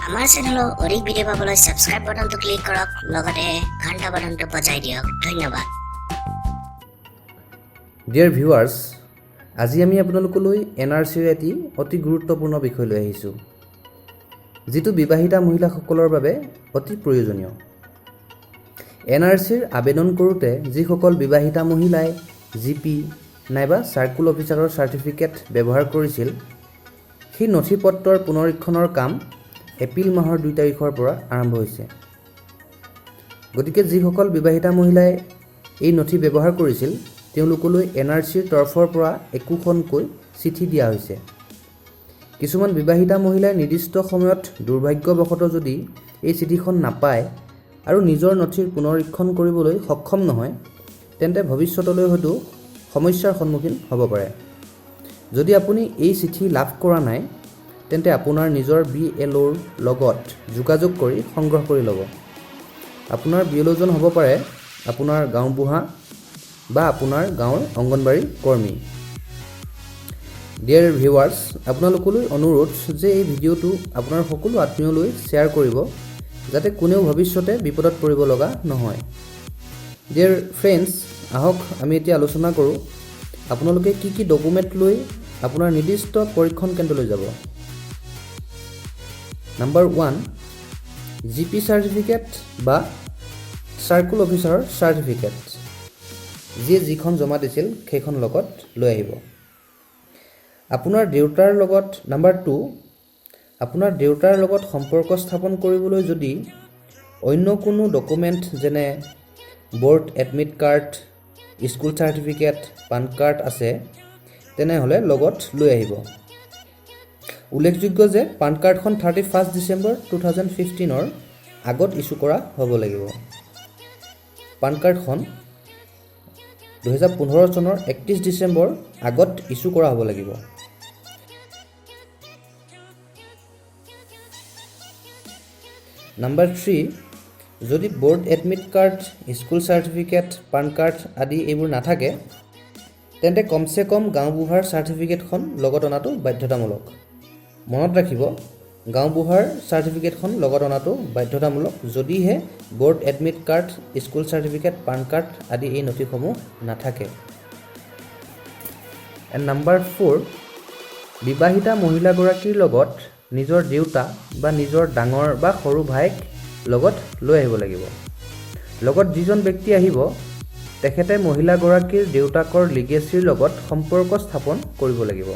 আমাৰ চেনেলৰ অধিক ভিডিঅ' পাবলৈ সাবস্ক্ৰাইব বাটনটো ক্লিক কৰক লগতে ঘণ্টা বাটনটো বজাই দিয়ক ধন্যবাদ ডিয়াৰ ভিউৱাৰ্ছ আজি আমি আপোনালোকলৈ এনআৰচিৰ এটি অতি গুৰুত্বপূৰ্ণ বিষয় লৈ আহিছোঁ যিটো বিবাহিতা মহিলাসকলৰ বাবে অতি প্ৰয়োজনীয় এনআৰচিৰ আবেদন কৰোঁতে যিসকল বিবাহিতা মহিলাই জিপি নাইবা সাৰ্কুল অফিচাৰৰ সাৰ্টিফিকেট ব্যৱহাৰ কৰিছিল সেই নথিপত্ৰৰ পুনৰীক্ষণৰ কাম এপ্ৰিল মাহৰ 2 তাৰিখৰ পৰা আৰম্ভ হৈছে গতিকে যিসকল বিবাহিতা মহিলাই এই নথি ব্যৱহাৰ কৰিছিল তেওঁলোকলৈ এনআৰচিৰ তৰফৰ পৰা একোখনকৈ চিঠি দিয়া হৈছে কিছুমান বিবাহিতা মহিলাই নিৰ্দিষ্ট সময়ত দুৰ্ভাগ্যবশতঃ যদি এই চিঠিখন নাপায় আৰু নিজৰ নথিৰ পুনৰীক্ষণ কৰিবলৈ সক্ষম নহয় তেন্তে ভৱিষ্যতলৈ হয়তো সমস্যাৰ সন্মুখীন হ'ব পাৰে যদি আপুনি এই চিঠি লাভ কৰা নাই তেন্তে আপোনাৰ নিজৰ বিএলঅ'ৰ লগত যোগাযোগ কৰি সংগ্ৰহ কৰি ল'ব আপোনাৰ বিএলঅ'জন হ'ব পাৰে আপোনাৰ গাঁওবুঢ়া বা আপোনাৰ গাঁৱৰ অংগনবাড়ী কৰ্মী ডিয়াৰ ভিউৱাৰ্ছ আপোনালোকলৈ অনুৰোধ যে এই ভিডিঅ'টো আপোনাৰ সকলো আত্মীয়লৈ শ্বেয়াৰ কৰিব যাতে কোনেও ভৱিষ্যতে বিপদত পৰিব লগা নহয় ডিয়াৰ ফ্ৰেণ্ডছ আহক আমি এতিয়া আলোচনা কৰোঁ আপোনালোকে কি ডকুমেণ্ট লৈ আপোনাৰ নিৰ্দিষ্ট পৰীক্ষণ কেন্দ্ৰলৈ যাব নাম্বাৰ 1 জিপি সাৰ্টিফিকেট বা সাৰ্কুল অফিচাৰৰ সাৰ্টিফিকেট যিখন জমা দিছিল সেইখন লগত লৈ আহিব আপোনাৰ দেউতাৰ লগত নাম্বাৰ 2 আপোনাৰ দেউতাৰ লগত সম্পৰ্ক স্থাপন কৰিবলৈ যদি অন্য কোনো ডকুমেণ্ট যেনে board admit card school certificate PAN card আছে তেনেহ'লে লগত লৈ আহিব উল্লেখযোগ্য যে পান কাৰ্ডখন 31 ডিচেম্বৰ 2015 আগত ইস্যু কৰা হ'ব লাগিব পান কাৰ্ডখন 2015 চনৰ 31 ডিচেম্বৰ আগত ইস্যু কৰা হ'ব লাগিব নাম্বাৰ 3 যদি board admit card school certificate PAN card আদি এইবোৰ নাথাকে তেন্তে কমসে কম গাঁওবুঢ়াৰ সাৰ্টিফিকেটখন লগত অনাটো বাধ্যতামূলক মনত ৰাখিব গাঁওবুঢ়াৰ সাৰ্টিফিকেটখন লগত অনাটো বাধ্যতামূলক যদিহে board admit card school certificate PAN card আদি এই নথিসমূহ নাথাকে এণ্ড নাম্বাৰ 4 বিবাহিতা মহিলাগৰাকীৰ লগত নিজৰ দেউতা বা নিজৰ ডাঙৰ বা সৰু ভাইক লগত লৈ আহিব লাগিব লগত যিজন ব্যক্তি আহিব তেখেতে মহিলাগৰাকীৰ দেউতাকৰ লিগেচিৰ লগত সম্পৰ্ক স্থাপন কৰিব লাগিব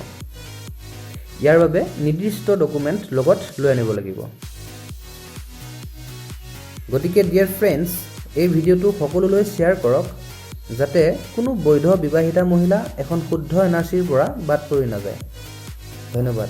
ইয়াৰ বাবে নিৰ্দিষ্ট ডকুমেণ্ট লগত লৈ আনিব লাগিব গতিকে ডিয়াৰ ফ্ৰেণ্ডছ এই ভিডিঅ'টো সকলোলৈ শ্বেয়াৰ কৰক যাতে কোনো বৈধ বিবাহিতা মহিলা এখন শুদ্ধ এনআৰচিৰ পৰা বাদ পৰি নাযায় ধন্যবাদ